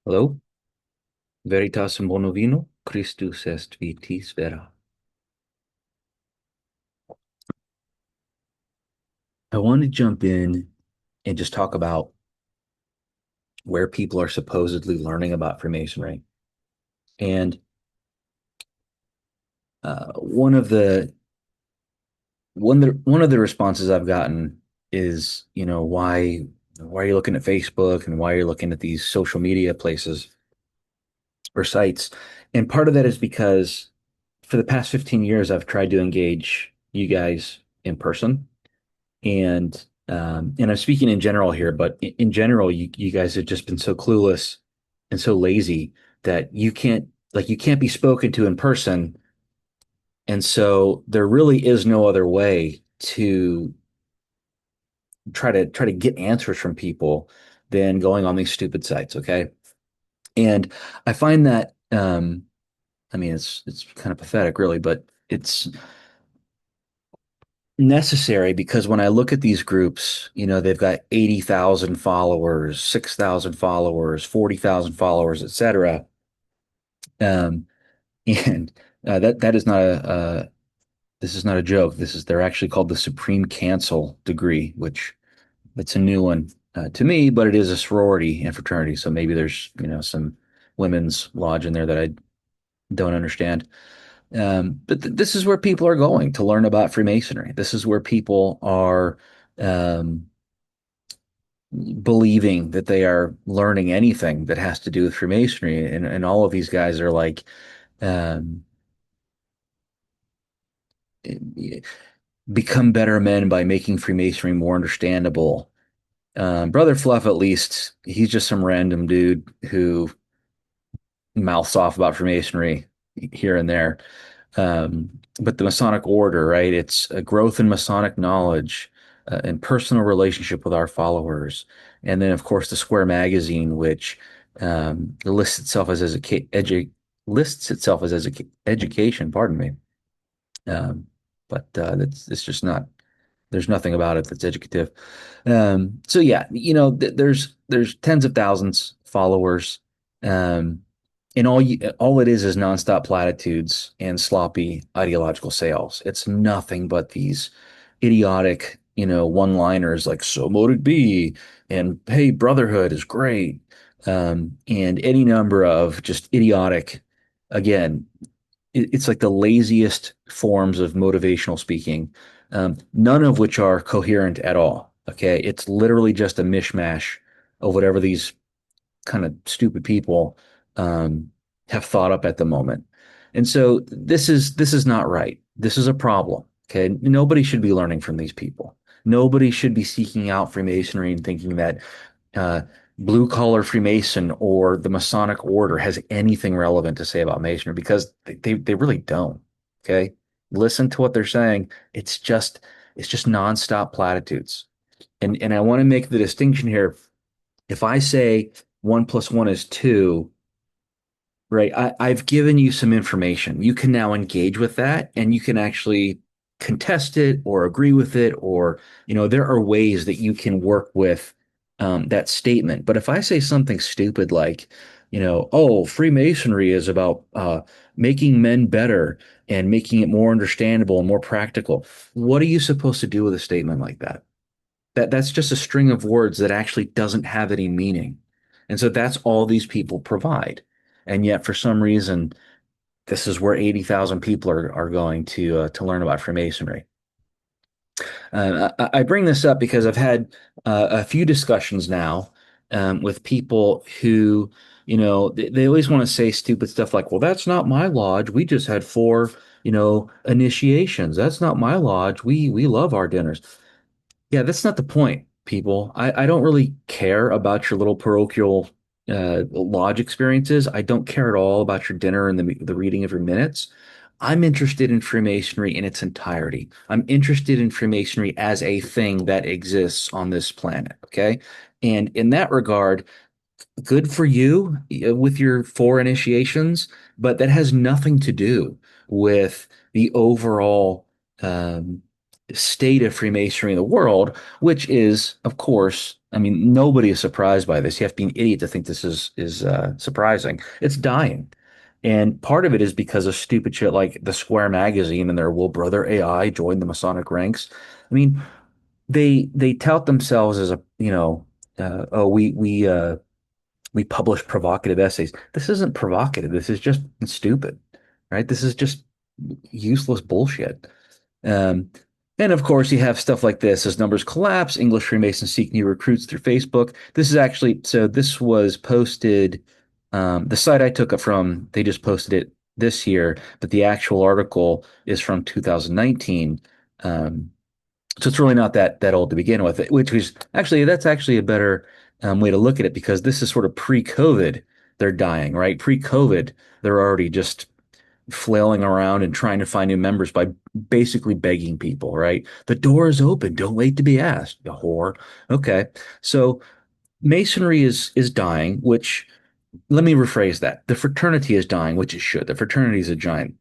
Hello, veritas in bono vino, Christus est vitis vera. I want to jump in and just talk about where people are supposedly learning about Freemasonry. And one of the one of the responses I've gotten is, why are you looking at Facebook and why are you looking at these social media places or sites? And part of that is because for the past 15 years, I've tried to engage you guys in person. And I'm speaking in general here, but in general, you guys have just been so clueless and so lazy that you can't be spoken to in person. And so there really is no other way to try to get answers from people than going on these stupid sites. Okay. And I find that I mean it's kind of pathetic really, but it's necessary because when I look at these groups, they've got 80,000 followers, 6,000 followers, 40,000 followers, etc. Um, and that is not a this is not a joke. They're actually called the Supreme Cancel degree, which it's a new one to me, but it is a sorority and fraternity. So maybe there's some women's lodge in there that I don't understand. But this is where people are going to learn about Freemasonry. This is where people are um, believing that they are learning anything that has to do with Freemasonry. And all of these guys are like, um, become better men by making Freemasonry more understandable. Brother Fluff, at least, he's just some random dude who mouths off about Freemasonry here and there. But the Masonic order, right? It's a growth in Masonic knowledge and personal relationship with our followers. And then, of course, the Square magazine, which lists itself as lists itself as education. Pardon me. Um, but that's it's just not. There's nothing about it that's educative. So yeah, there's tens of thousands followers, um, and all it is nonstop platitudes and sloppy ideological sales. It's nothing but these idiotic, one-liners like "so mote it be" and "hey, brotherhood is great," and any number of just idiotic, again, it's like the laziest forms of motivational speaking, none of which are coherent at all. Okay. It's literally just a mishmash of whatever these kind of stupid people um, have thought up at the moment. And so this is not right. This is a problem. Okay. Nobody should be learning from these people. Nobody should be seeking out Freemasonry and thinking that uh, blue collar Freemason or the Masonic order has anything relevant to say about Masonry because they really don't. Okay. Listen to what they're saying. It's just nonstop platitudes. And I want to make the distinction here. If I say one plus one is two, right? I've given you some information. You can now engage with that and you can actually contest it or agree with it, or, there are ways that you can work with that statement. But if I say something stupid like, oh, Freemasonry is about making men better and making it more understandable and more practical, what are you supposed to do with a statement like that? That's just a string of words that actually doesn't have any meaning. And so that's all these people provide. And yet for some reason, this is where 80,000 people are going to learn about Freemasonry. I bring this up because I've had a few discussions now with people who, they always want to say stupid stuff like, well, that's not my lodge. We just had four, initiations. That's not my lodge. We love our dinners. Yeah, that's not the point, people. I don't really care about your little parochial lodge experiences. I don't care at all about your dinner and the reading of your minutes. I'm interested in Freemasonry in its entirety. I'm interested in Freemasonry as a thing that exists on this planet. Okay. And in that regard, good for you with your four initiations, but that has nothing to do with the overall um, state of Freemasonry in the world, which is, of course, I mean, nobody is surprised by this. You have to be an idiot to think this is surprising. It's dying. And part of it is because of stupid shit like the Square magazine and their Will Brother AI join the Masonic ranks. I mean, they tout themselves as a, oh, we publish provocative essays. This isn't provocative. This is just stupid, right? This is just useless bullshit. Um, and of course, you have stuff like this as numbers collapse. English Freemasons seek new recruits through Facebook. This is actually, so this was posted. The site I took it from, they just posted it this year, but the actual article is from 2019. Um, so it's really not that old to begin with, which was actually that's actually a better way to look at it because this is sort of pre-COVID. They're dying, right? Pre-COVID, they're already just flailing around and trying to find new members by basically begging people, right? The door is open. Don't wait to be asked, you whore. Okay. So masonry is dying, which let me rephrase that. The fraternity is dying, which it should. The fraternity is a giant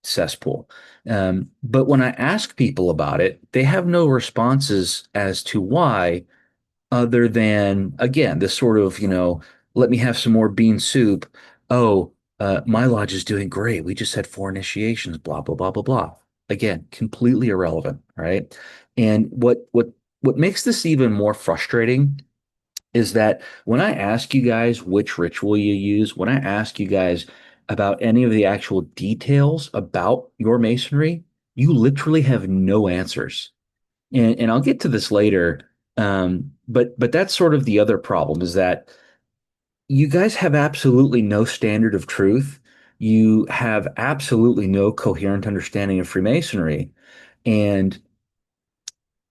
cesspool. But when I ask people about it, they have no responses as to why, other than, again, this sort of, let me have some more bean soup. Oh, my lodge is doing great. We just had 4 initiations, blah, blah, blah, blah, blah. Again, completely irrelevant, right? And what makes this even more frustrating is that when I ask you guys which ritual you use, when I ask you guys about any of the actual details about your masonry, you literally have no answers. And I'll get to this later. But that's sort of the other problem is that you guys have absolutely no standard of truth. You have absolutely no coherent understanding of Freemasonry. And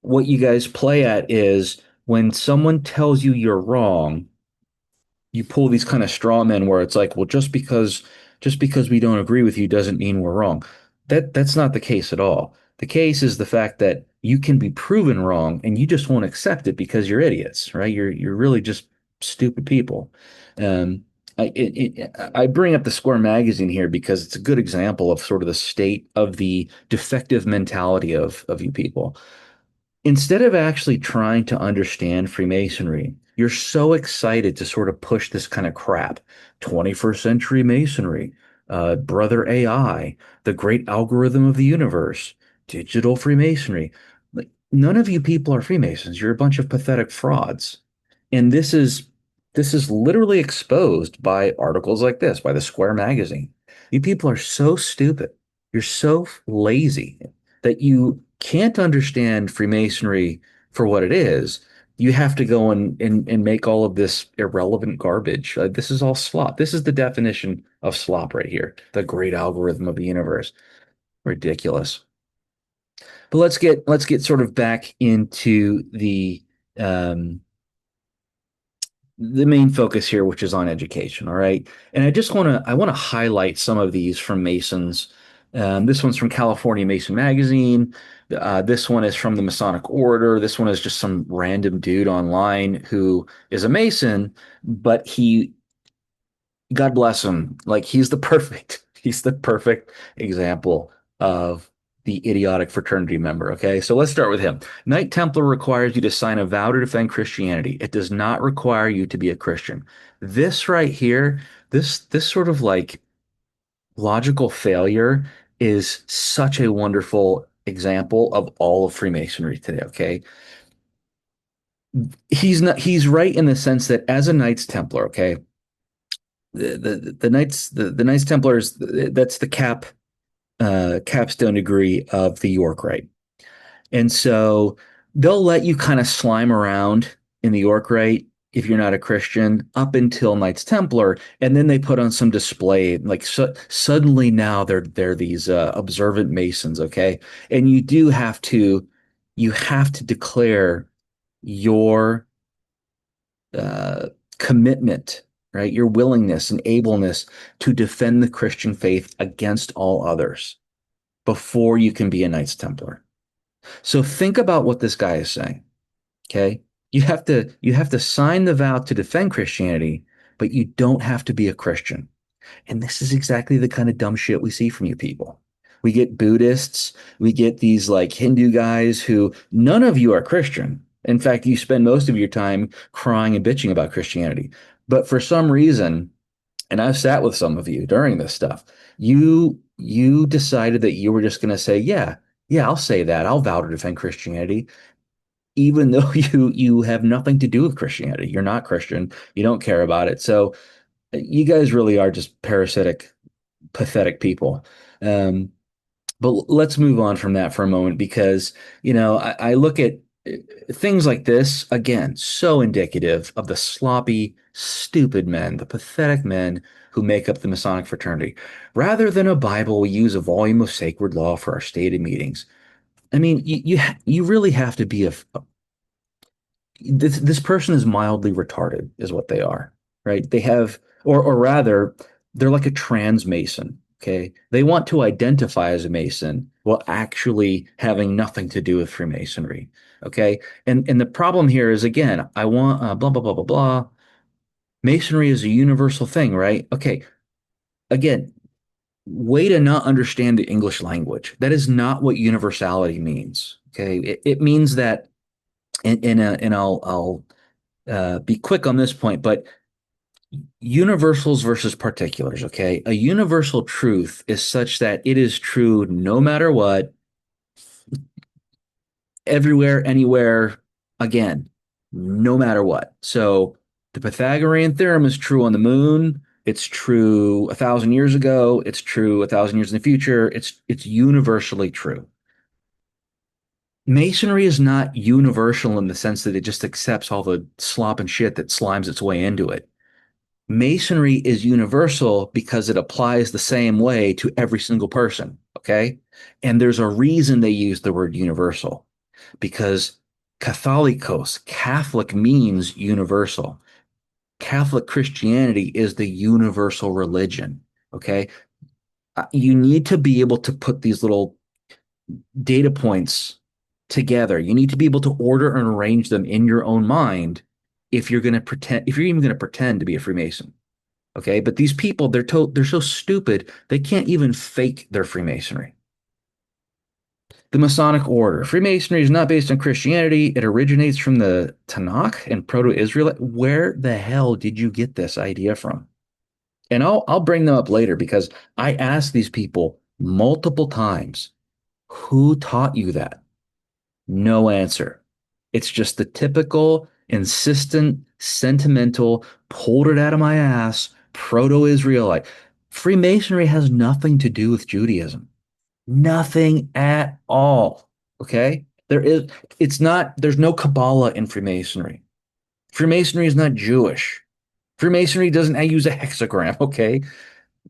what you guys play at is when someone tells you you're wrong, you pull these kind of straw men where it's like, well, just because we don't agree with you doesn't mean we're wrong. That's not the case at all. The case is the fact that you can be proven wrong and you just won't accept it because you're idiots, right? You're really just stupid people. Um, I bring up the Square magazine here because it's a good example of sort of the state of the defective mentality of you people. Instead of actually trying to understand Freemasonry, you're so excited to sort of push this kind of crap. 21st century Masonry, Brother AI, the great algorithm of the universe, digital Freemasonry. Like, none of you people are Freemasons. You're a bunch of pathetic frauds. And this is literally exposed by articles like this, by the Square magazine. You people are so stupid. You're so lazy that you can't understand Freemasonry for what it is. You have to go and make all of this irrelevant garbage. This is all slop. This is the definition of slop right here. The great algorithm of the universe. Ridiculous. But let's get sort of back into um, the main focus here, which is on education. All right. And I want to highlight some of these from Masons. This one's from California Mason Magazine. This one is from the Masonic Order. This one is just some random dude online who is a Mason, but God bless him, like he's the perfect example of the idiotic fraternity member. Okay, so let's start with him. Knight Templar requires you to sign a vow to defend Christianity. It does not require you to be a Christian. This right here, this sort of like logical failure is such a wonderful example of all of Freemasonry today. Okay, he's right in the sense that as a Knights Templar, okay, the Knights Templars, that's the capstone degree of the York Rite. And so they'll let you kind of slime around in the York Rite if you're not a Christian up until Knights Templar, and then they put on some display. Like suddenly now they're these observant Masons, okay? And you have to declare your uh, commitment, right? Your willingness and ableness to defend the Christian faith against all others before you can be a Knights Templar. So think about what this guy is saying. Okay. You have to sign the vow to defend Christianity, but you don't have to be a Christian. And this is exactly the kind of dumb shit we see from you people. We get Buddhists, we get these like Hindu guys who none of you are Christian. In fact, you spend most of your time crying and bitching about Christianity. But for some reason, and I've sat with some of you during this stuff, you decided that you were just going to say, yeah, yeah, I'll say that. I'll vow to defend Christianity, even though you have nothing to do with Christianity. You're not Christian. You don't care about it. So you guys really are just parasitic, pathetic people. Um, but let's move on from that for a moment because, I look at things like this, again, so indicative of the sloppy, stupid men, the pathetic men who make up the Masonic fraternity. Rather than a Bible, we use a volume of sacred law for our stated meetings. I mean, you really have to be this person is mildly retarded, is what they are, right? They have, or rather, they're like a trans Mason. Okay, they want to identify as a Mason while actually having nothing to do with Freemasonry. Okay, and the problem here is again, I want blah blah blah blah blah. Masonry is a universal thing, right? Okay, again, way to not understand the English language. That is not what universality means. Okay, it means that, and I'll be quick on this point, but universals versus particulars, okay? A universal truth is such that it is true no matter what, everywhere, anywhere, again, no matter what. So the Pythagorean theorem is true on the moon. It's true 1,000 years ago. It's true 1,000 years in the future. It's universally true. Masonry is not universal in the sense that it just accepts all the slop and shit that slimes its way into it. Masonry is universal because it applies the same way to every single person. Okay. And there's a reason they use the word universal because Catholicos, Catholic means universal. Catholic Christianity is the universal religion. Okay. You need to be able to put these little data points together. You need to be able to order and arrange them in your own mind if you're even going to pretend to be a Freemason. Okay, but these people, they're so stupid they can't even fake their Freemasonry. The Masonic Order. Freemasonry is not based on Christianity. It originates from the Tanakh and Proto-Israelite. Where the hell did you get this idea from? And I'll bring them up later because I asked these people multiple times, who taught you that? No answer. It's just the typical, insistent, sentimental, pulled it out of my ass, proto Israelite. Freemasonry has nothing to do with Judaism. Nothing at all. Okay? There's no Kabbalah in Freemasonry. Freemasonry is not Jewish. Freemasonry doesn't use a hexagram. Okay?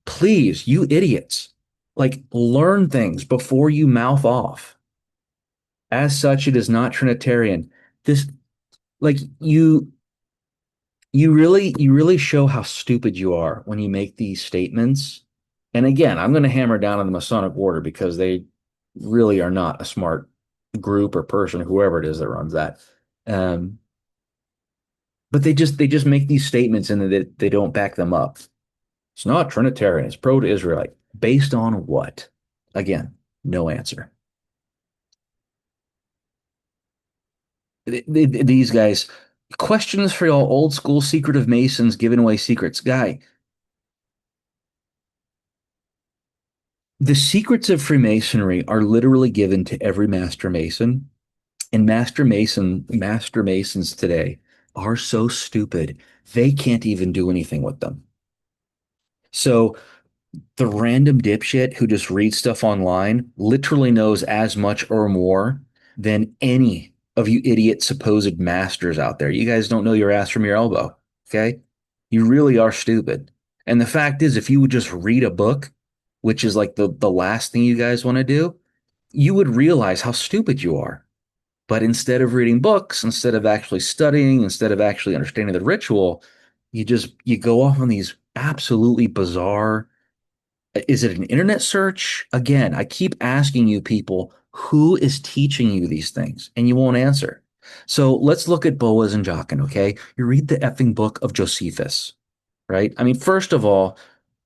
Please, you idiots, like learn things before you mouth off. As such, it is not Trinitarian. This, like you really show how stupid you are when you make these statements. And again, I'm going to hammer down on the Masonic Order because they really are not a smart group or person, whoever it is that runs that. Um, but they just make these statements and they don't back them up. It's not Trinitarian. It's pro to Israelite. Based on what? Again, no answer. These guys, questions for y'all old school secretive Masons giving away secrets. Guy, the secrets of Freemasonry are literally given to every Master Mason. And Master Masons today are so stupid, they can't even do anything with them. So the random dipshit who just reads stuff online literally knows as much or more than any of you idiot supposed masters out there. You guys don't know your ass from your elbow. Okay. You really are stupid. And the fact is, if you would just read a book, which is like the last thing you guys want to do, you would realize how stupid you are. But instead of reading books, instead of actually studying, instead of actually understanding the ritual, you go off on these absolutely bizarre. Is it an internet search? Again, I keep asking you people, who is teaching you these things? And you won't answer. So let's look at Boaz and Jachin, okay? You read the effing book of Josephus, right? I mean, first of all,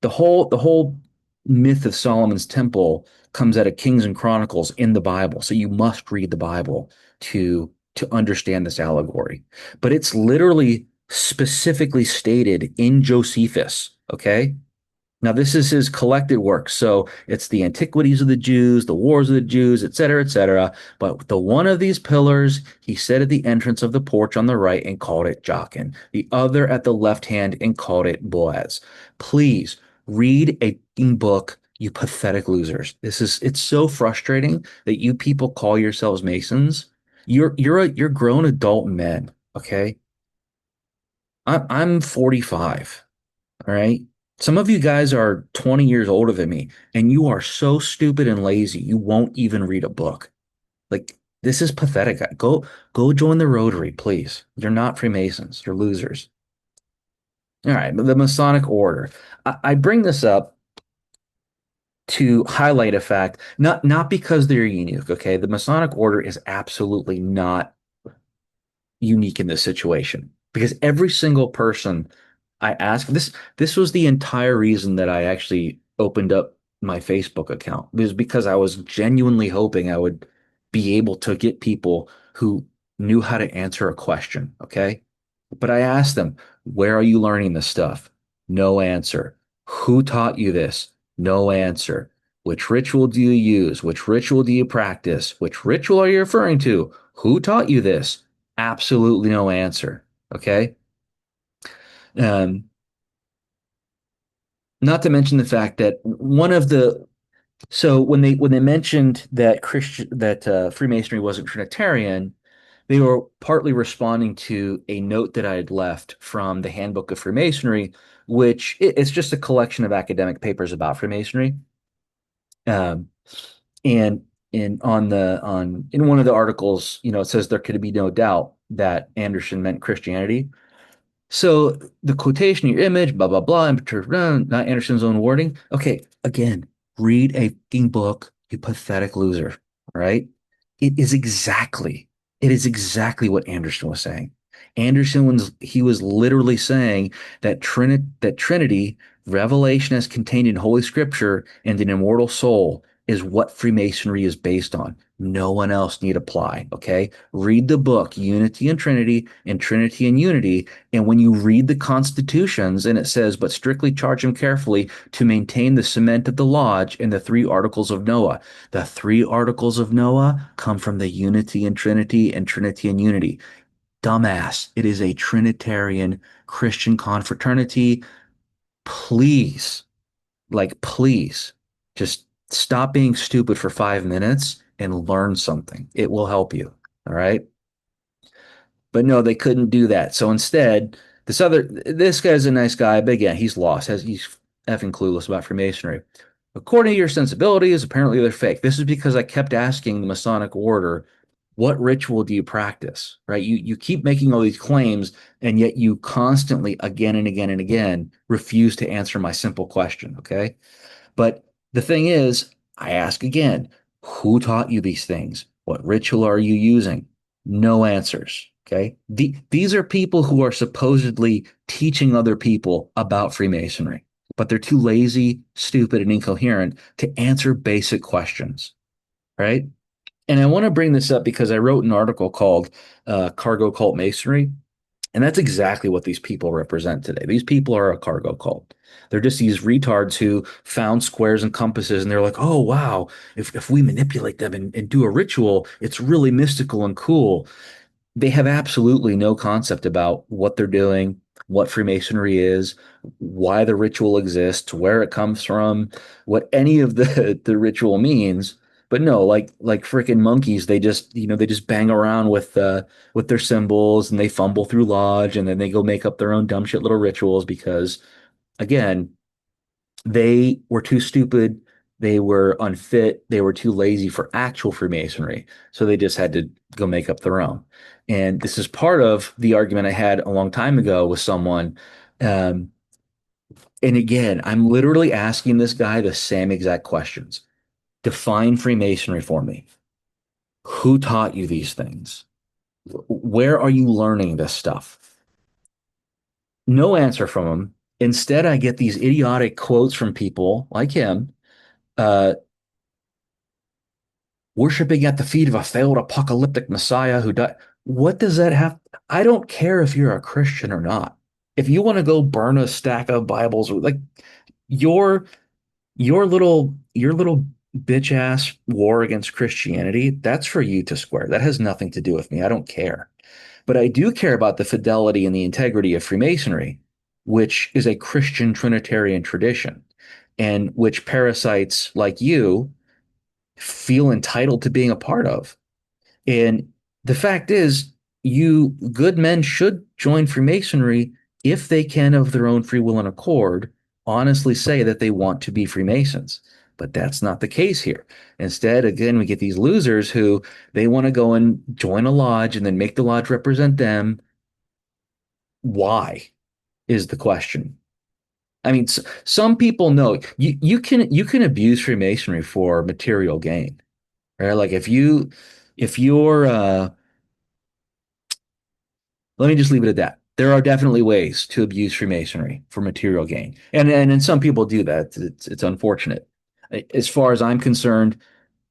the whole myth of Solomon's temple comes out of Kings and Chronicles in the Bible. So you must read the Bible to to understand this allegory. But it's literally specifically stated in Josephus. Okay. Now, this is his collected work. So it's the antiquities of the Jews, the wars of the Jews, et cetera, et cetera. But the one of these pillars, he set at the entrance of the porch on the right and called it Jachin. The other at the left hand and called it Boaz. Please read a book, you pathetic losers. It's so frustrating that you people call yourselves Masons. You're grown adult men, okay? I'm 45. All right. Some of you guys are 20 years older than me, and you are so stupid and lazy, you won't even read a book. Like, this is pathetic. Go join the Rotary, please. You're not Freemasons, you're losers. All right, but the Masonic Order. I bring this up to highlight a fact, not because they're unique, okay? The Masonic Order is absolutely not unique in this situation because every single person I asked this was the entire reason that I actually opened up my Facebook account. It was because I was genuinely hoping I would be able to get people who knew how to answer a question, okay? But I asked them, where are you learning this stuff? No answer. Who taught you this? No answer. Which ritual do you use? Which ritual do you practice? Which ritual are you referring to? Who taught you this? Absolutely no answer. Okay. Um, Not to mention the fact that one of the so when they mentioned that Freemasonry wasn't Trinitarian, they were partly responding to a note that I had left from the Handbook of Freemasonry, which it's just a collection of academic papers about Freemasonry. Um, and in one of the articles, it says there could be no doubt that Anderson meant Christianity. So the quotation, your image, blah blah blah, not Anderson's own wording. Okay, again, read a fucking book, you pathetic loser. Right? It is exactly, it is exactly what Anderson was saying. He was literally saying that Trinity, revelation as contained in Holy Scripture and an immortal soul is what Freemasonry is based on. No one else need apply. Okay, read the book Unity and Trinity and Unity, and when you read the constitutions and it says, but strictly charge him carefully to maintain the cement of the lodge and the three articles of Noah. The three articles of Noah come from the unity and Trinity and Unity. Dumbass. It is a Trinitarian Christian confraternity. Please, please, just stop being stupid for 5 minutes and learn something. It will help you. All right. But no, they couldn't do that. So instead, this guy's a nice guy, but again, he's lost. He's effing clueless about Freemasonry. According to your sensibilities, apparently they're fake. This is because I kept asking the Masonic Order, what ritual do you practice? Right? You keep making all these claims, and yet you constantly, again and again and again, refuse to answer my simple question. Okay. But the thing is, I ask again, who taught you these things? What ritual are you using? No answers. Okay. These are people who are supposedly teaching other people about Freemasonry, but they're too lazy, stupid, and incoherent to answer basic questions. Right. And I want to bring this up because I wrote an article called Cargo Cult Masonry. And that's exactly what these people represent today. These people are a cargo cult. They're just these retards who found squares and compasses and they're like, oh, wow, if we manipulate them and do a ritual, it's really mystical and cool. They have absolutely no concept about what they're doing, what Freemasonry is, why the ritual exists, where it comes from, what any of the ritual means. But no, like freaking monkeys, they just bang around with their symbols and they fumble through lodge and then they go make up their own dumb shit little rituals because again, they were too stupid, they were unfit, they were too lazy for actual Freemasonry. So they just had to go make up their own. And this is part of the argument I had a long time ago with someone. Um, and again, I'm literally asking this guy the same exact questions. Define Freemasonry for me. Who taught you these things? Where are you learning this stuff? No answer from him. Instead, I get these idiotic quotes from people like him, uh, worshiping at the feet of a failed apocalyptic messiah who died. What does that have? I don't care if you're a Christian or not. If you want to go burn a stack of Bibles, or like your your little bitch ass war against Christianity, that's for you to square. That has nothing to do with me. I don't care. But I do care about the fidelity and the integrity of Freemasonry, which is a Christian Trinitarian tradition, and which parasites like you feel entitled to being a part of. And the fact is, you good men should join Freemasonry if they can, of their own free will and accord, honestly say that they want to be Freemasons. But that's not the case here. Instead, again, we get these losers who they want to go and join a lodge and then make the lodge represent them. Why is the question? I mean, some people know you can abuse Freemasonry for material gain, right? Like if you're let me just leave it at that. There are definitely ways to abuse Freemasonry for material gain, and some people do that. It's unfortunate. As far as I'm concerned,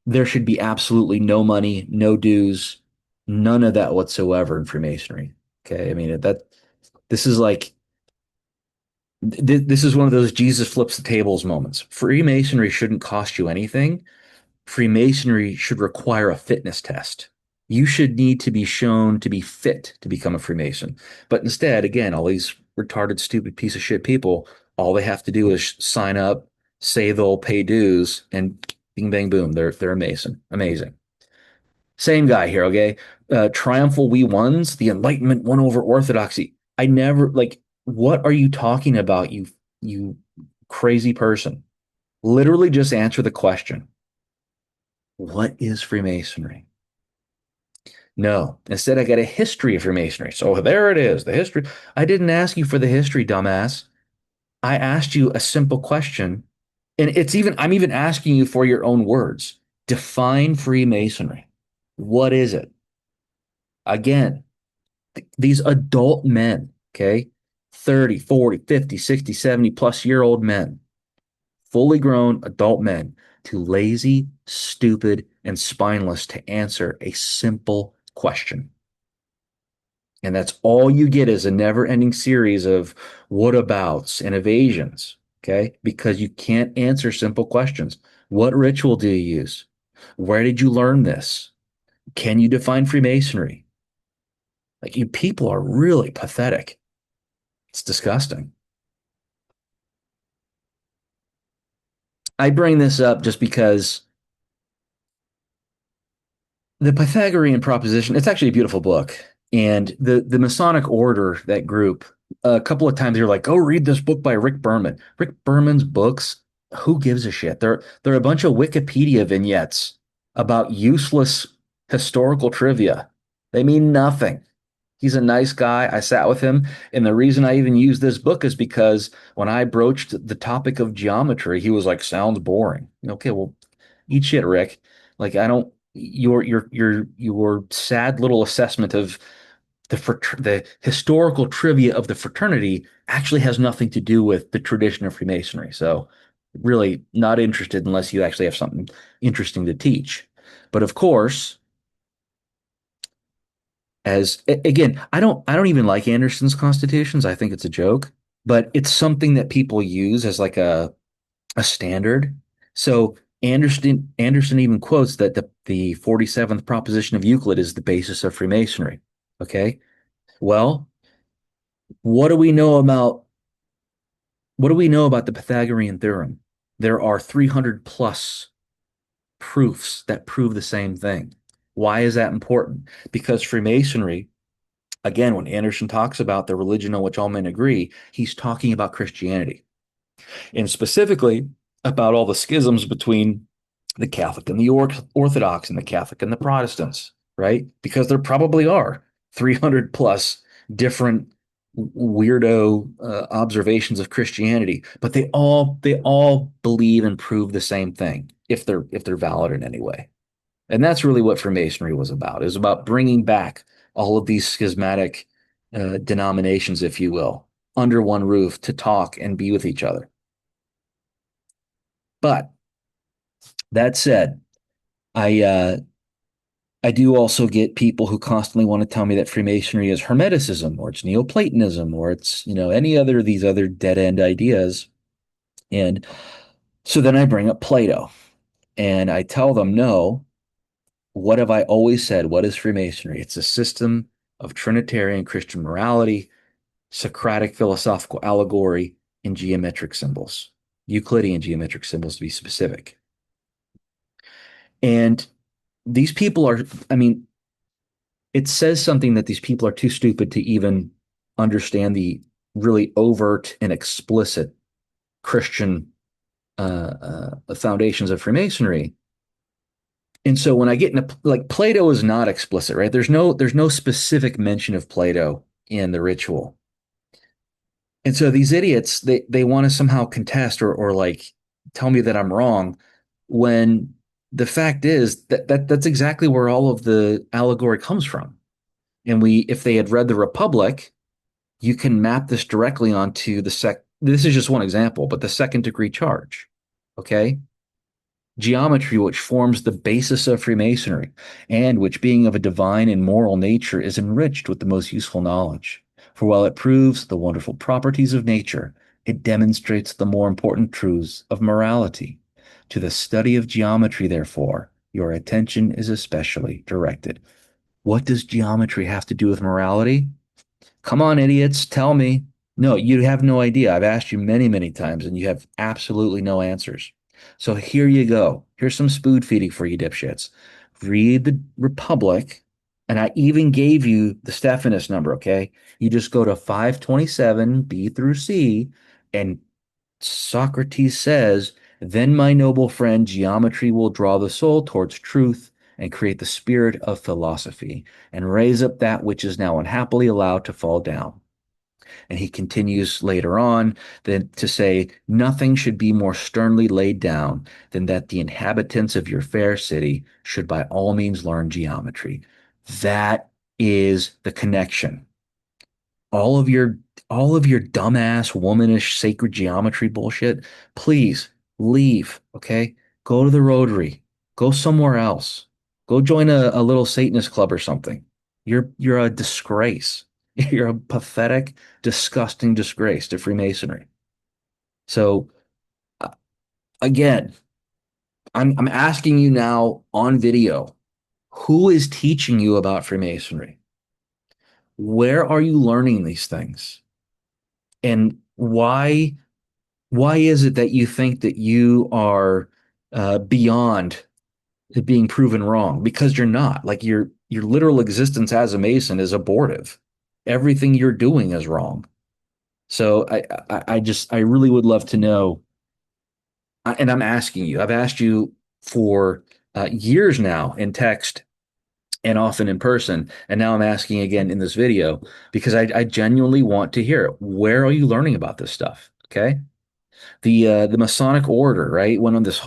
there should be absolutely no money, no dues, none of that whatsoever in Freemasonry. Okay, I mean that this is like this is one of those Jesus flips the tables moments. Freemasonry shouldn't cost you anything. Freemasonry should require a fitness test. You should need to be shown to be fit to become a Freemason. But instead, again, all these retarded, stupid piece of shit people, all they have to do is sign up, say they'll pay dues, and bing, bang, boom, they're a Mason. Amazing. Same guy here, okay? Triumphal we ones, the Enlightenment won over Orthodoxy. I never like. What are you talking about, you crazy person? Literally, just answer the question. What is Freemasonry? No. Instead, I got a history of Freemasonry. So there it is, the history. I didn't ask you for the history, dumbass. I asked you a simple question. And I'm even asking you for your own words. Define Freemasonry. What is it? Again, these adult men, okay? 30, 40, 50, 60, 70 plus year old men, fully grown adult men, too lazy, stupid, and spineless to answer a simple question. And that's all you get is a never ending series of whatabouts and evasions. Okay. Because you can't answer simple questions. What ritual do you use? Where did you learn this? Can you define Freemasonry? Like, you people are really pathetic. It's disgusting. I bring this up just because the Pythagorean proposition, it's actually a beautiful book. And the Masonic order, that group, a couple of times you're like, go read this book by Rick Berman. Rick Berman's books, who gives a shit? They're a bunch of Wikipedia vignettes about useless historical trivia. They mean nothing. He's a nice guy. I sat with him. And the reason I even used this book is because when I broached the topic of geometry, he was like, sounds boring. Okay, well, eat shit, Rick. Like, I don't, your sad little assessment of the historical trivia of the fraternity actually has nothing to do with the tradition of Freemasonry. So really not interested unless you actually have something interesting to teach. But of course, again, I don't even like Anderson's constitutions. I think it's a joke, but it's something that people use as like a standard. So Anderson even quotes that the 47th proposition of Euclid is the basis of Freemasonry. Okay. Well, what do we know about what do we know about the Pythagorean theorem? There are 300 plus proofs that prove the same thing. Why is that important? Because Freemasonry, again, when Anderson talks about the religion on which all men agree, he's talking about Christianity, and specifically about all the schisms between the Catholic and the Orthodox and the Catholic and the Protestants, right? Because there probably are 300 plus different weirdo observations of Christianity, but they all believe and prove the same thing if they're valid in any way. And that's really what Freemasonry was about. It was about bringing back all of these schismatic denominations, if you will, under one roof to talk and be with each other. But that said, I I do also get people who constantly want to tell me that Freemasonry is Hermeticism or it's Neoplatonism or it's, any other of these other dead end ideas. And so then I bring up Plato and I tell them, no, what have I always said? What is Freemasonry? It's a system of Trinitarian Christian morality, Socratic philosophical allegory, and geometric symbols, Euclidean geometric symbols to be specific. And these people are, I mean, it says something that these people are too stupid to even understand the really overt and explicit Christian foundations of Freemasonry. And so when I get into like Plato is not explicit, right? There's no specific mention of Plato in the ritual. And so these idiots they want to somehow contest or like tell me that I'm wrong when the fact is that's exactly where all of the allegory comes from. And we if they had read the Republic, you can map this directly onto this is just one example, but the second degree charge. Okay? Geometry, which forms the basis of Freemasonry, and which, being of a divine and moral nature, is enriched with the most useful knowledge. For while it proves the wonderful properties of nature, it demonstrates the more important truths of morality. To the study of geometry, therefore, your attention is especially directed. What does geometry have to do with morality? Come on, idiots, tell me. No, you have no idea. I've asked you many, many times, and you have absolutely no answers. So here you go. Here's some spoon feeding for you dipshits. Read the Republic, and I even gave you the Stephanus number, okay? You just go to 527 B through C, and Socrates says, then, my noble friend, geometry will draw the soul towards truth and create the spirit of philosophy and raise up that which is now unhappily allowed to fall down. And he continues later on then to say, nothing should be more sternly laid down than that the inhabitants of your fair city should by all means learn geometry. That is the connection. All of your all of your dumbass womanish sacred geometry bullshit, please leave, okay? Go to the Rotary. Go somewhere else. Go join a little Satanist club or something. You're a disgrace. You're a pathetic, disgusting disgrace to Freemasonry. So uh, again, I'm asking you now on video, who is teaching you about Freemasonry? Where are you learning these things? And why is it that you think that you are beyond being proven wrong? Because you're not. Like your literal existence as a Mason is abortive. Everything you're doing is wrong. So I really would love to know. And I'm asking you. I've asked you for years now in text and often in person, and now I'm asking again in this video because I genuinely want to hear it. Where are you learning about this stuff? Okay. The Masonic order, right? Went on this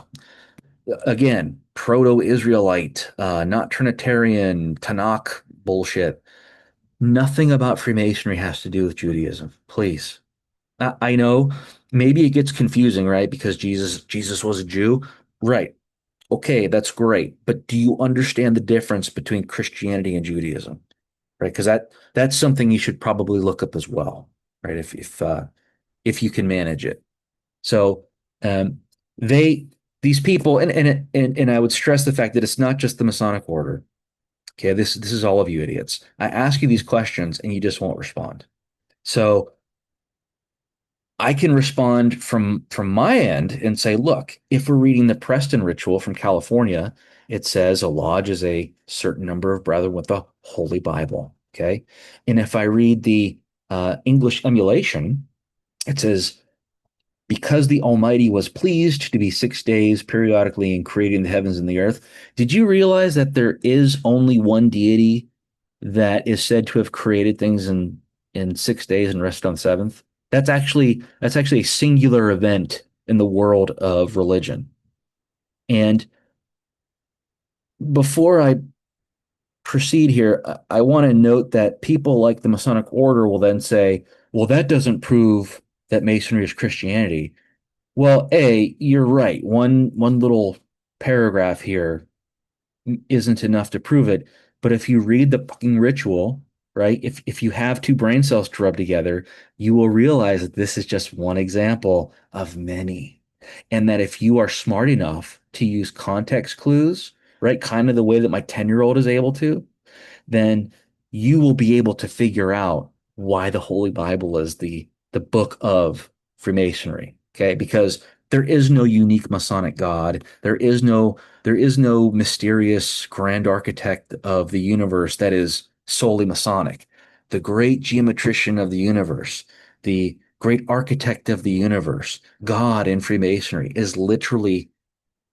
again, proto-Israelite, not Trinitarian, Tanakh bullshit. Nothing about Freemasonry has to do with Judaism. Please. I know maybe it gets confusing, right? Because Jesus was a Jew. Right. Okay, that's great. But do you understand the difference between Christianity and Judaism? Right? Because that's something you should probably look up as well, right? If you can manage it. So um, they these people and I would stress the fact that it's not just the Masonic order. Okay, this is all of you idiots. I ask you these questions and you just won't respond. So I can respond from my end and say, look, if we're reading the Preston ritual from California, it says a lodge is a certain number of brethren with the Holy Bible. Okay, and if I read the English emulation, it says because the Almighty was pleased to be 6 days periodically in creating the heavens and the earth. Did you realize that there is only one deity that is said to have created things in 6 days and rested on the seventh? That's actually a singular event in the world of religion. And before I proceed here, I want to note that people like the Masonic Order will then say, well, that doesn't prove that Masonry is Christianity. Well, A, you're right. One little paragraph here isn't enough to prove it. But if you read the fucking ritual, right? If you have two brain cells to rub together, you will realize that this is just one example of many. And that if you are smart enough to use context clues, right, kind of the way that my 10-year-old is able to, then you will be able to figure out why the Holy Bible is the book of Freemasonry. Okay, because there is no unique Masonic God. There is no mysterious grand architect of the universe that is solely Masonic. The great geometrician of the universe, the great architect of the universe, God in Freemasonry is literally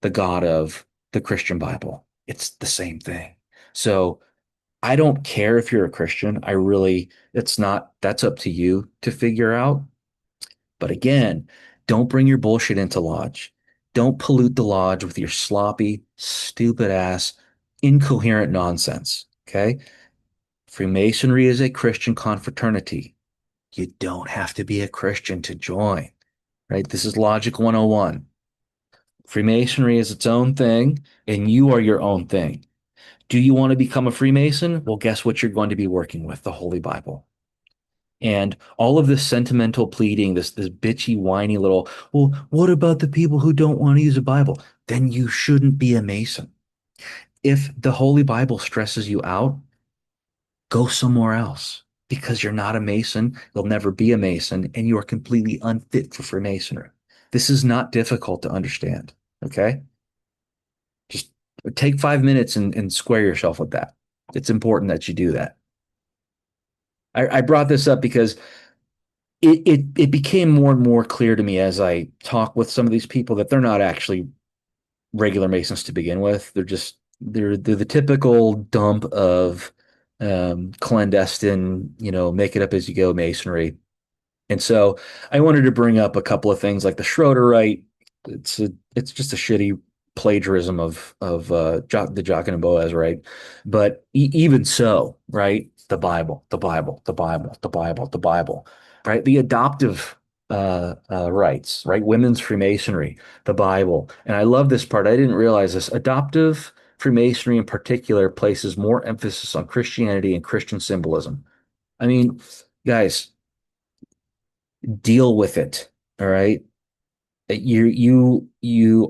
the God of the Christian Bible. It's the same thing. So I don't care if you're a Christian. It's not, that's up to you to figure out. But again, don't bring your bullshit into lodge. Don't pollute the lodge with your sloppy, stupid ass, incoherent nonsense. Okay. Freemasonry is a Christian confraternity. You don't have to be a Christian to join, right? This is Logic 101. Freemasonry is its own thing, and you are your own thing. Do you want to become a Freemason? Well, guess what you're going to be working with? The Holy Bible. And all of this sentimental pleading, this bitchy, whiny little, well, what about the people who don't want to use a Bible? Then you shouldn't be a Mason. If the Holy Bible stresses you out, go somewhere else because you're not a Mason. You'll never be a Mason, and you are completely unfit for Freemasonry. This is not difficult to understand. Okay. Just take 5 minutes and square yourself with that. It's important that you do that. I brought this up because it became more and more clear to me as I talk with some of these people that they're not actually regular Masons to begin with. They're the typical dump of clandestine, make it up as you go Masonry. And so I wanted to bring up a couple of things like the Schroederite. It's just a shitty plagiarism of the Jock and Boaz, right? But even so, right? The Bible, the Bible, the Bible, the Bible, the Bible, right? The adoptive rights, right? Women's Freemasonry, the Bible, and I love this part. I didn't realize this. Adoptive Freemasonry, in particular, places more emphasis on Christianity and Christian symbolism. I mean, guys, deal with it. All right. You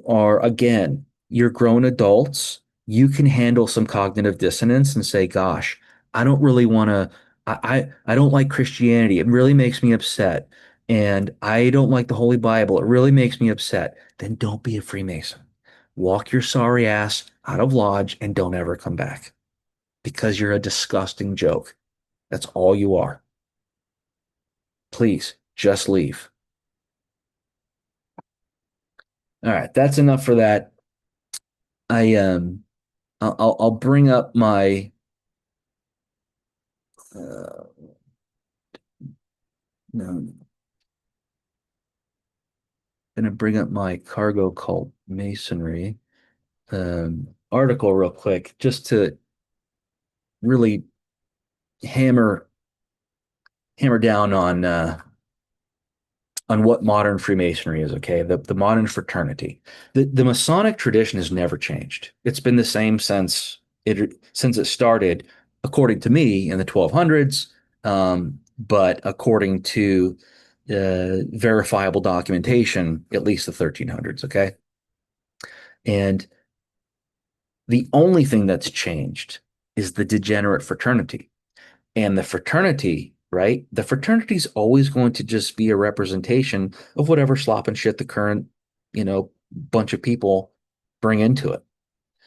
are again, you're grown adults. You can handle some cognitive dissonance and say, gosh, I don't really want to I don't like Christianity. It really makes me upset. And I don't like the Holy Bible. It really makes me upset. Then don't be a Freemason. Walk your sorry ass out of lodge and don't ever come back because you're a disgusting joke. That's all you are. Please just leave. All right, that's enough for that. I I'll bring up my uh, no, I'm gonna bring up my cargo cult masonry article real quick just to really hammer hammer down on what modern Freemasonry is. Okay, the modern fraternity, the Masonic tradition has never changed. It's been the same since it started, according to me, in the 1200s. But according to verifiable documentation, at least the 1300s. Okay, and the only thing that's changed is the degenerate fraternity. And the fraternity, right? The fraternity is always going to just be a representation of whatever slop and shit the current, bunch of people bring into it.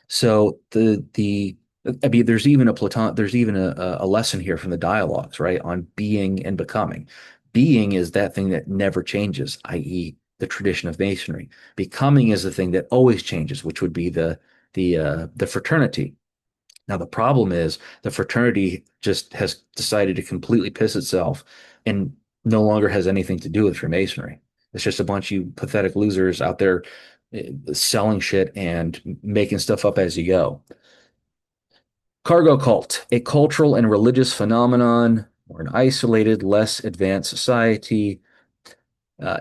So I mean, there's even a lesson here from the dialogues, right, on being and becoming. Being is that thing that never changes, i.e., the tradition of masonry. Becoming is the thing that always changes, which would be the fraternity. Now, the problem is the fraternity just has decided to completely piss itself and no longer has anything to do with Freemasonry. It's just a bunch of you pathetic losers out there selling shit and making stuff up as you go. Cargo cult, a cultural and religious phenomenon or an isolated, less advanced society.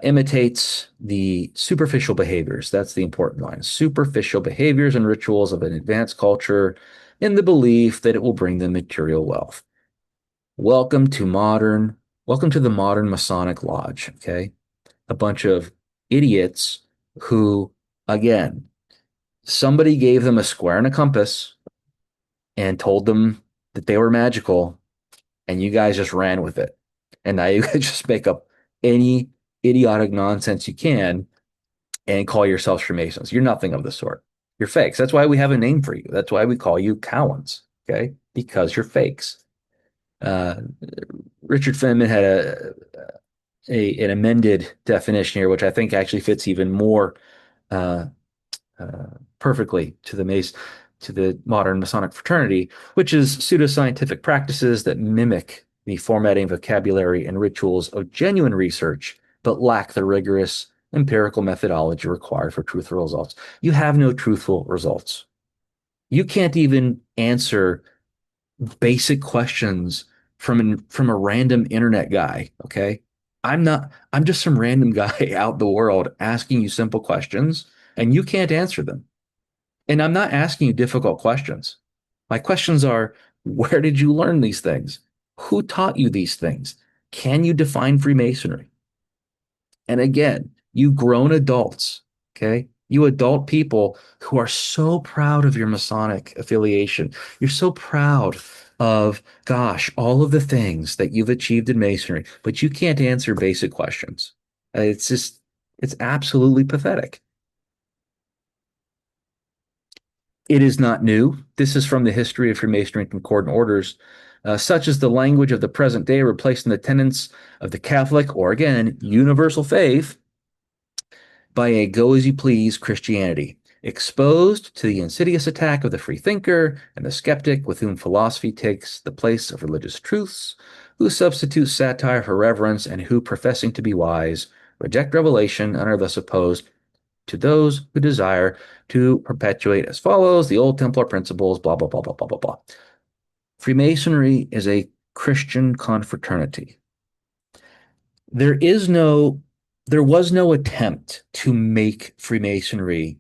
imitates the superficial behaviors. That's the important line. Superficial behaviors and rituals of an advanced culture in the belief that it will bring them material wealth. Welcome to modern, welcome to the modern Masonic Lodge. Okay. A bunch of idiots who, again, somebody gave them a square and a compass and told them that they were magical, and you guys just ran with it. And now you can just make up any idiotic nonsense you can and call yourselves Freemasons. You're nothing of the sort. You're fakes. That's why we have a name for you. That's why we call you Cowans. Okay. Because you're fakes. Uh, Richard Feynman had an amended definition here, which I think actually fits even more uh, perfectly to the modern Masonic fraternity, which is pseudoscientific practices that mimic the formatting, vocabulary, and rituals of genuine research, but lack the rigorous empirical methodology required for truthful results. You have no truthful results. You can't even answer basic questions from a random internet guy. Okay. I'm just some random guy out the world asking you simple questions and you can't answer them. And I'm not asking you difficult questions. My questions are, where did you learn these things? Who taught you these things? Can you define Freemasonry? And again, you grown adults, okay? You adult people who are so proud of your Masonic affiliation. You're so proud of, gosh, all of the things that you've achieved in Masonry, but you can't answer basic questions. It's absolutely pathetic. It is not new. This is from the history of Freemasonry and concordant orders, such as the language of the present day, replacing the tenets of the Catholic, or again, universal faith by a go as you please Christianity, exposed to the insidious attack of the free thinker and the skeptic with whom philosophy takes the place of religious truths, who substitute satire for reverence and who, professing to be wise, reject revelation and are thus opposed to those who desire to perpetuate as follows the old Templar principles, blah, blah, blah, blah, blah, blah, blah. Freemasonry is a Christian confraternity. There is no, there was no attempt to make Freemasonry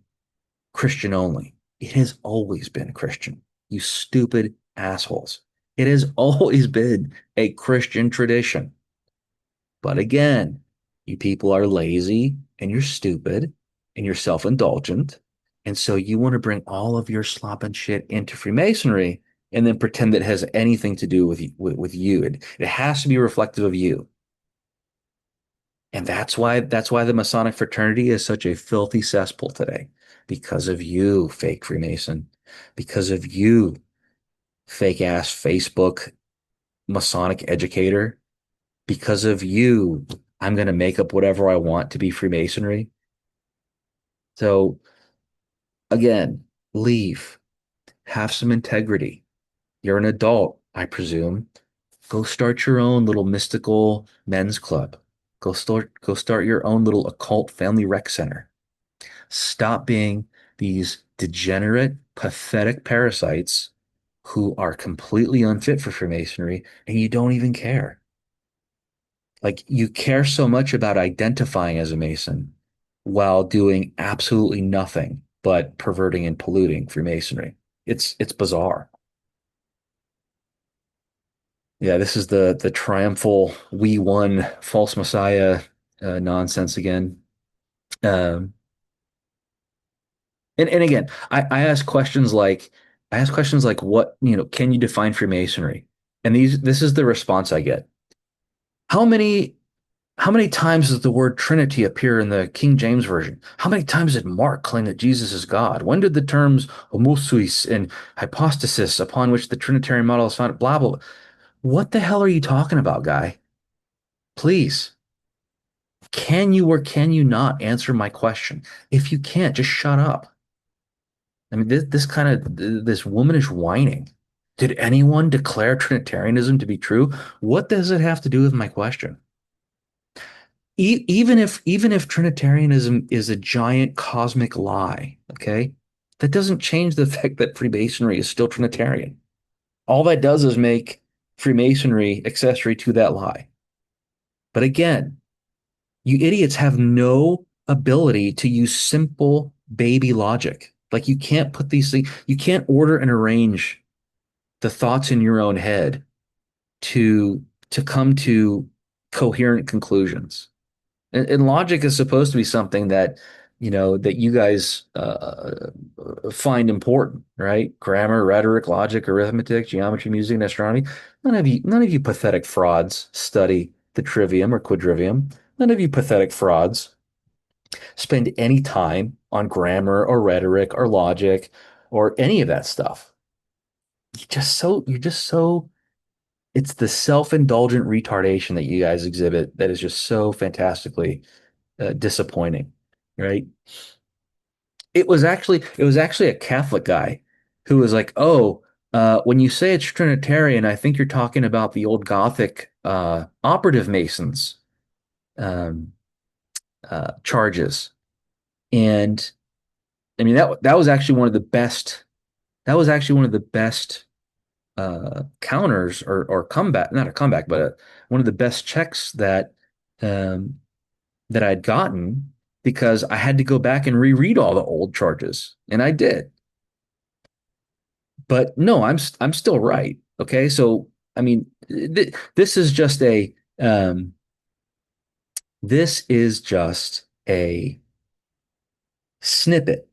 Christian only. It has always been Christian, you stupid assholes. It has always been a Christian tradition. But again, you people are lazy and you're stupid and you're self-indulgent. And so you want to bring all of your slop and shit into Freemasonry and then pretend that it has anything to do with you. It has to be reflective of you. And that's why the Masonic fraternity is such a filthy cesspool today. Because of you, fake Freemason. Because of you, fake ass Facebook Masonic educator. Because of you, I'm going to make up whatever I want to be Freemasonry. So again, leave, have some integrity. You're an adult, I presume. Go start your own little mystical men's club. Go start your own little occult family rec center. Stop being these degenerate, pathetic parasites who are completely unfit for Freemasonry and you don't even care. Like you care so much about identifying as a Mason while doing absolutely nothing but perverting and polluting Freemasonry. It's bizarre. Yeah, this is the triumphal we won false messiah nonsense again. Um, and again, I ask questions like what, can you define Freemasonry? And this is the response I get. How many How many times does the word Trinity appear in the King James Version? How many times did Mark claim that Jesus is God? When did the terms homoousios and hypostasis, upon which the Trinitarian model is founded, blah, blah? What the hell are you talking about, guy? Please, can you or can you not answer my question? If you can't, just shut up. I mean, this womanish whining. Did anyone declare Trinitarianism to be true? What does it have to do with my question? Even if Trinitarianism is a giant cosmic lie, okay, that doesn't change the fact that Freemasonry is still Trinitarian. All that does is make Freemasonry accessory to that lie. But again, You idiots have no ability to use simple baby logic. Like you can't put these things, you can't order and arrange the thoughts in your own head to come to coherent conclusions. And logic is supposed to be something that that you guys find important, right? Grammar, rhetoric, logic, arithmetic, geometry, music, and astronomy. None of you pathetic frauds study the trivium or quadrivium. None of you pathetic frauds spend any time on grammar or rhetoric or logic or any of that stuff. You're just so it's the self-indulgent retardation that you guys exhibit that is just so fantastically disappointing, right? It was actually a Catholic guy who was like, "Oh, when you say it's Trinitarian, I think you're talking about the old Gothic operative Masons um, charges." And I mean that was actually one of the best. That was actually one of the best counters or comeback, not a comeback, but one of the best checks um, that I'd gotten because I had to go back and reread all the old charges, and I did. But no, I'm still right. Okay, so I mean, this is just a this is just a snippet.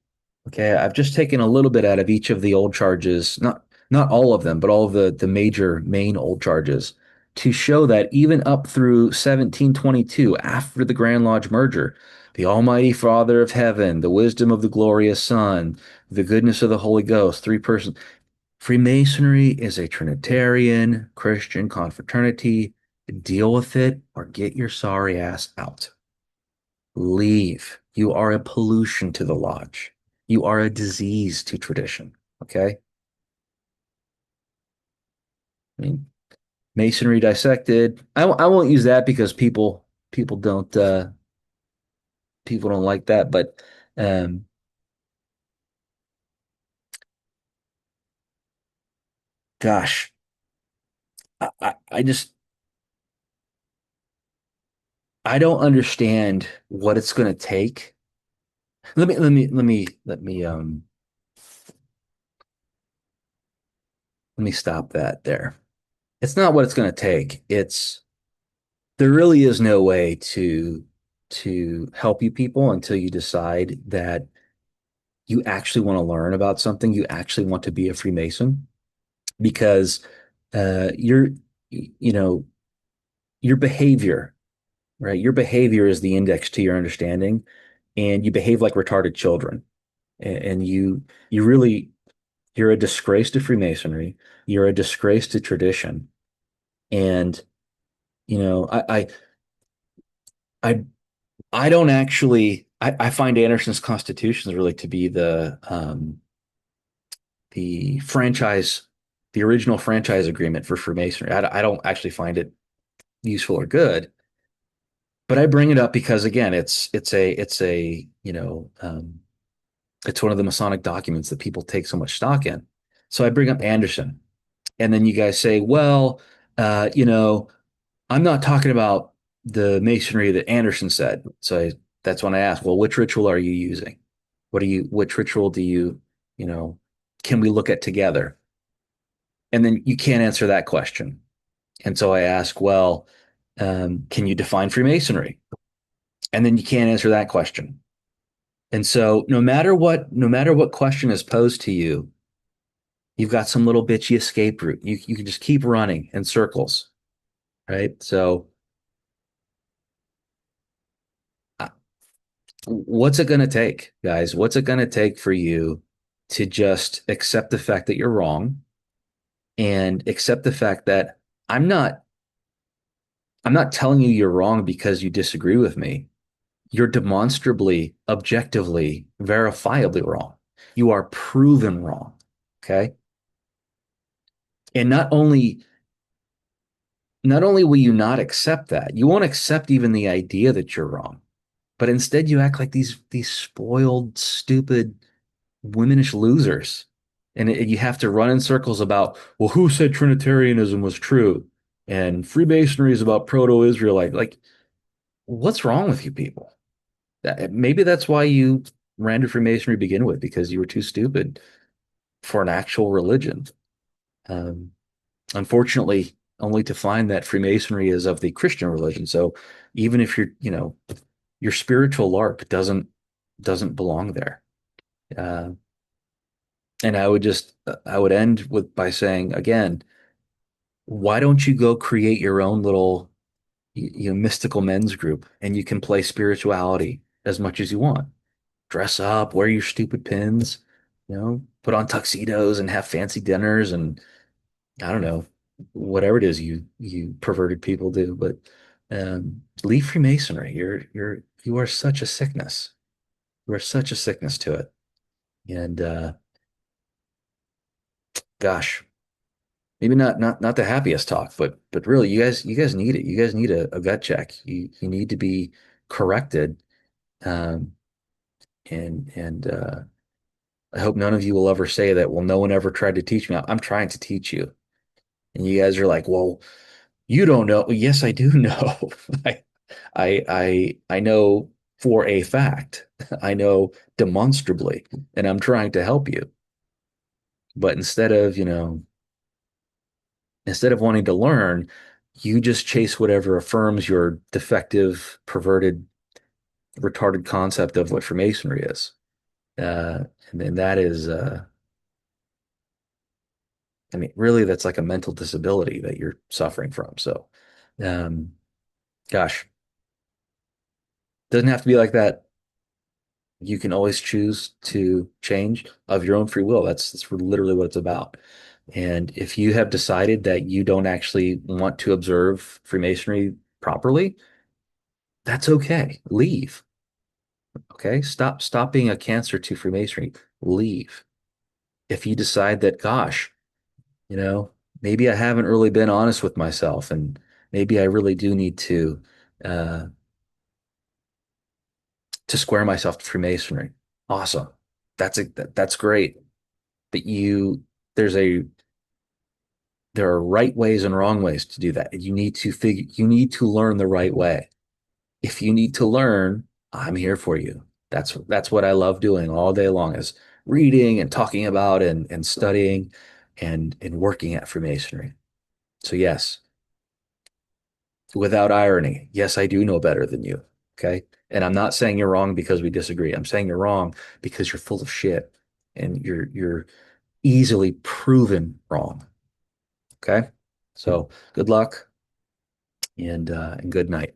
Okay, I've just taken a little bit out of each of the old charges, not all of them, but all of the major main old charges to show that even up through 1722, after the Grand Lodge merger, the Almighty Father of Heaven, the wisdom of the glorious Son, the goodness of the Holy Ghost, three persons. Freemasonry is a Trinitarian Christian confraternity. Deal with it or get your sorry ass out. Leave. You are a pollution to the lodge. You are a disease to tradition. Okay. I mean, masonry dissected. I won't use that because people don't like that. But um, gosh, I just I don't understand what it's going to take. Let me stop that there. It's not what it's going to take. It's there really is no way to help you people until you decide that you actually want to learn about something, you actually want to be a Freemason because you're you know your behavior, right? Your behavior is the index to your understanding, and you behave like retarded children. And you really you're a disgrace to Freemasonry. You're a disgrace to tradition. And you know, I I don't actually I find Anderson's constitutions really to be the franchise, the original franchise agreement for Freemasonry. I don't actually find it useful or good, but I bring it up because again, it's a it's one of the Masonic documents that people take so much stock in. So I bring up Anderson, and then you guys say, well, uh, you know, I'm not talking about the masonry that Anderson said. That's when I ask, well, which ritual are you using? Which ritual do you, you know, can we look at together? And then you can't answer that question. And so I ask, well, can you define Freemasonry? And then you can't answer that question. And so no matter what question is posed to you, you've got some little bitchy escape route. You can just keep running in circles, right? So uh, what's it going to take, guys? What's it going to take for you to just accept the fact that you're wrong and accept the fact that I'm not I'm not telling you you're wrong because you disagree with me. You're demonstrably, objectively, verifiably wrong. You are proven wrong. Okay. And not only will you not accept that, you won't accept even the idea that you're wrong, but instead you act like these spoiled, stupid, womanish losers. And you have to run in circles about, well, who said Trinitarianism was true? And Freemasonry is about proto-Israelite. Like, What's wrong with you people? Maybe that's why you ran to Freemasonry to begin with, because you were too stupid for an actual religion. Um, Unfortunately, only to find that Freemasonry is of the Christian religion. So even if your spiritual lark doesn't belong there. Uh, and I would end with by saying again, why don't you go create your own little mystical men's group, and you can play spirituality as much as you want. Dress up, wear your stupid pins, put on tuxedos and have fancy dinners, and I don't know, whatever it is you perverted people do. But leave Freemasonry. You are such a sickness. You are such a sickness to it. And gosh, maybe not the happiest talk, but really, you guys need it. You guys need a gut check. You need to be corrected. Um, and I hope none of you will ever say that. Well, no one ever tried to teach me. I'm trying to teach you, and you guys are like, well, you don't know. Well, yes, I do know. I I know for a fact. I know demonstrably, and I'm trying to help you. But instead of wanting to learn, you just chase whatever affirms your defective, perverted, retarded concept of what Freemasonry is. And then that is, I mean, really, that's like a mental disability that you're suffering from. So, um, gosh, doesn't have to be like that. You can always choose to change of your own free will. That's literally what it's about. And if you have decided that you don't actually want to observe Freemasonry properly, that's okay. Leave. Okay. Stop being a cancer to Freemasonry. Leave. If you decide that, gosh, you know, maybe I haven't really been honest with myself, and maybe I really do need uh to square myself to Freemasonry. Awesome. That's great. But there's a there are right ways and wrong ways to do that. You need to learn the right way. If you need to learn, I'm here for you. That's what I love doing all day long, is reading and talking about and studying and working at Freemasonry. So yes, without irony, yes, I do know better than you. Okay. And I'm not saying you're wrong because we disagree. I'm saying you're wrong because you're full of shit, and you're easily proven wrong. Okay. So good luck and good night.